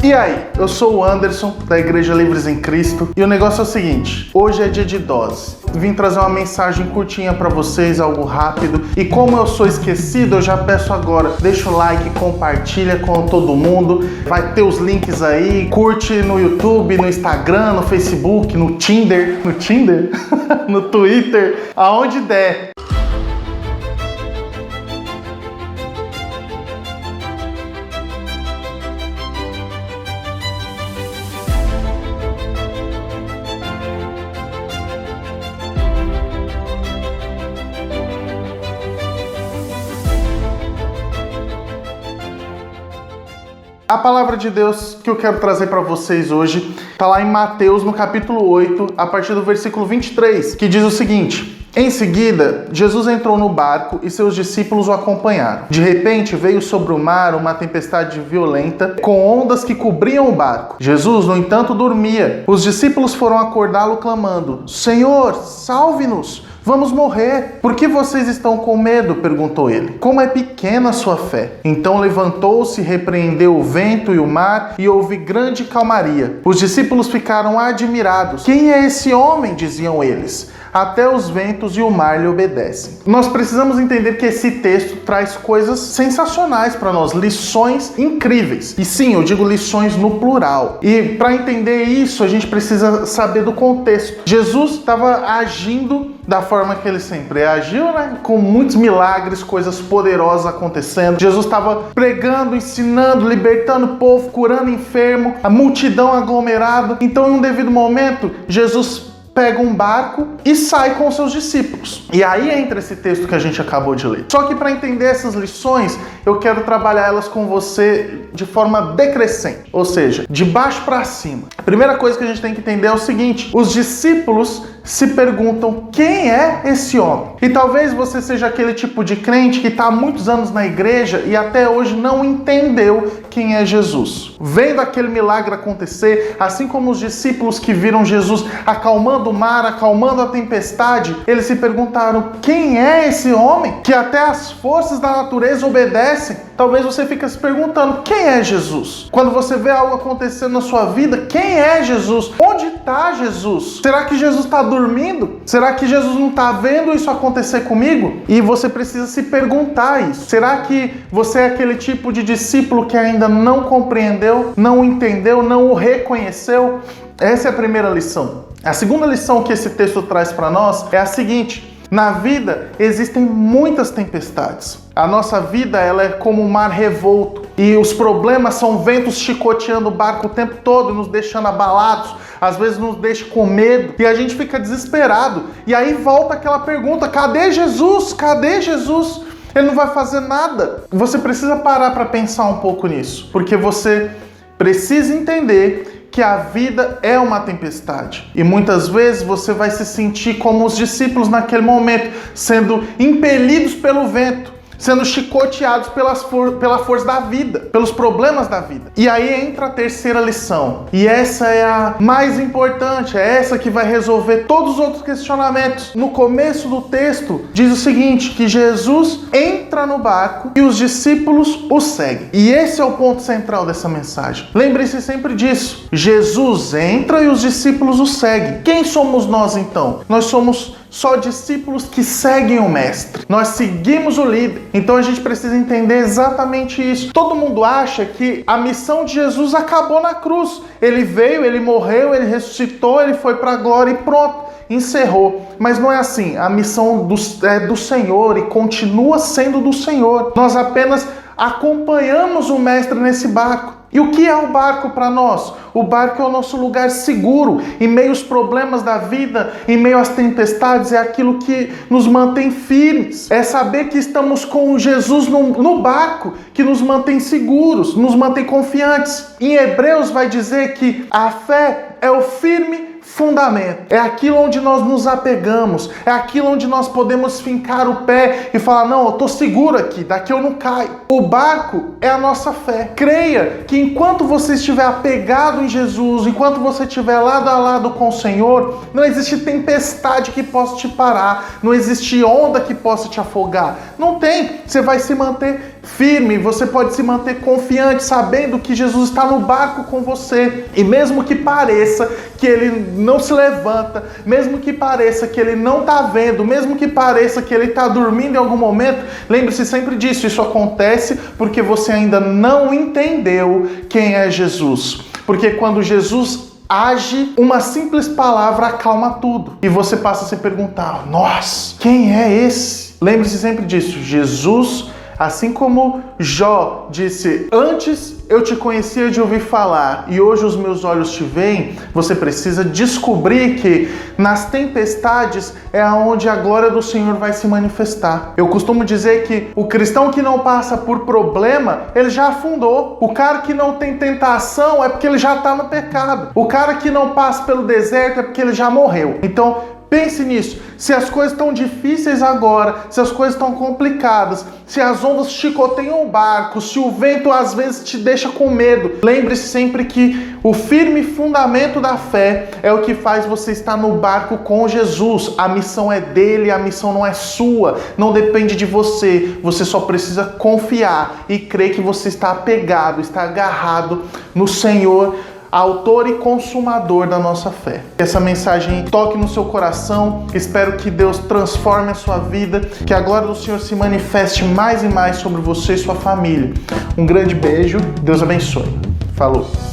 E aí, eu sou o Anderson, da Igreja Livres em Cristo, e o negócio é o seguinte, hoje é dia de dose. Vim trazer uma mensagem curtinha pra vocês, algo rápido, e como eu sou esquecido, eu já peço agora, deixa o like, compartilha com todo mundo, vai ter os links aí, curte no YouTube, no Instagram, no Facebook, no Tinder, no Twitter, aonde der. A palavra de Deus que eu quero trazer para vocês hoje está lá em Mateus, no capítulo 8, a partir do versículo 23, que diz o seguinte: em seguida, Jesus entrou no barco e seus discípulos o acompanharam. De repente, veio sobre o mar uma tempestade violenta, com ondas que cobriam o barco. Jesus, no entanto, dormia. Os discípulos foram acordá-lo clamando: Senhor, salve-nos! Vamos morrer. Por que vocês estão com medo? Perguntou ele. Como é pequena a sua fé. Então levantou-se, repreendeu o vento e o mar e houve grande calmaria. Os discípulos ficaram admirados. Quem é esse homem? Diziam eles. Até os ventos e o mar lhe obedecem. Nós precisamos entender que esse texto traz coisas sensacionais para nós, lições incríveis. E sim, eu digo lições no plural. E para entender isso, a gente precisa saber do contexto. Jesus estava agindo da forma que ele sempre agiu, né? Com muitos milagres, coisas poderosas acontecendo. Jesus estava pregando, ensinando, libertando o povo, curando enfermo, a multidão aglomerada. Então, em um devido momento, Jesus pega um barco e sai com os seus discípulos. E aí entra esse texto que a gente acabou de ler. Só que para entender essas lições, eu quero trabalhar elas com você de forma decrescente, ou seja, de baixo para cima. A primeira coisa que a gente tem que entender é o seguinte: os discípulos se perguntam quem é esse homem. E talvez você seja aquele tipo de crente que está há muitos anos na igreja e até hoje não entendeu quem é Jesus. Vendo aquele milagre acontecer, assim como os discípulos que viram Jesus acalmando o mar, acalmando a tempestade, eles se perguntaram: quem é esse homem que até as forças da natureza obedecem? Talvez você fique se perguntando: quem é Jesus? Quando você vê algo acontecendo na sua vida, quem é Jesus? Onde está Jesus? Será que Jesus está dormindo? Será que Jesus não está vendo isso acontecer comigo? E você precisa se perguntar isso. Será que você é aquele tipo de discípulo que ainda não compreendeu, não entendeu, não o reconheceu? Essa é a primeira lição. A segunda lição que esse texto traz para nós é a seguinte: na vida existem muitas tempestades. A nossa vida ela é como um mar revolto e os problemas são ventos chicoteando o barco o tempo todo, nos deixando abalados, às vezes nos deixa com medo e a gente fica desesperado. E aí volta aquela pergunta: cadê Jesus? Cadê Jesus? Ele não vai fazer nada. Você precisa parar para pensar um pouco nisso, porque você precisa entender que a vida é uma tempestade. E muitas vezes você vai se sentir como os discípulos naquele momento, sendo impelidos pelo vento, sendo chicoteados pela força da vida, pelos problemas da vida. E aí entra a terceira lição. E essa é a mais importante, é essa que vai resolver todos os outros questionamentos. No começo do texto, diz o seguinte, que Jesus entra no barco e os discípulos o seguem. E esse é o ponto central dessa mensagem. Lembre-se sempre disso. Jesus entra e os discípulos o seguem. Quem somos nós então? Nós somos só discípulos que seguem o mestre. Nós seguimos o líder. Então a gente precisa entender exatamente isso. Todo mundo acha que a missão de Jesus acabou na cruz. Ele veio, ele morreu, ele ressuscitou, ele foi para a glória e pronto, encerrou. Mas não é assim. A missão é do Senhor e continua sendo do Senhor. Nós apenas acompanhamos o mestre nesse barco. E o que é o barco para nós? O barco é o nosso lugar seguro. Em meio aos problemas da vida, em meio às tempestades, é aquilo que nos mantém firmes. É saber que estamos com Jesus no barco, que nos mantém seguros, nos mantém confiantes. Em Hebreus vai dizer que a fé é o firme fundamento. É aquilo onde nós nos apegamos, é aquilo onde nós podemos fincar o pé e falar: não, eu estou seguro aqui, daqui eu não caio. O barco é a nossa fé. Creia que enquanto você estiver apegado em Jesus, enquanto você estiver lado a lado com o Senhor, não existe tempestade que possa te parar, não existe onda que possa te afogar. Não tem. Você vai se manter firme, você pode se manter confiante, sabendo que Jesus está no barco com você. E mesmo que pareça que ele não se levanta, mesmo que pareça que ele não está vendo, mesmo que pareça que ele está dormindo em algum momento, lembre-se sempre disso. Isso acontece porque você ainda não entendeu quem é Jesus. Porque quando Jesus age, uma simples palavra acalma tudo. E você passa a se perguntar: nossa, quem é esse? Lembre-se sempre disso. Jesus, assim como Jó disse: antes eu te conhecia de ouvir falar e hoje os meus olhos te veem, você precisa descobrir que nas tempestades é onde a glória do Senhor vai se manifestar. Eu costumo dizer que o cristão que não passa por problema, ele já afundou. O cara que não tem tentação é porque ele já está no pecado. O cara que não passa pelo deserto é porque ele já morreu. Então, pense nisso. Se as coisas estão difíceis agora, se as coisas estão complicadas, se as ondas chicoteiam o barco, se o vento às vezes te deixa com medo, lembre-se sempre que o firme fundamento da fé é o que faz você estar no barco com Jesus. A missão é dele, a missão não é sua, não depende de você. Você só precisa confiar e crer que você está apegado, está agarrado no Senhor, autor e consumador da nossa fé. Que essa mensagem toque no seu coração. Espero que Deus transforme a sua vida, que a glória do Senhor se manifeste mais e mais sobre você e sua família. Um grande beijo, Deus abençoe. Falou!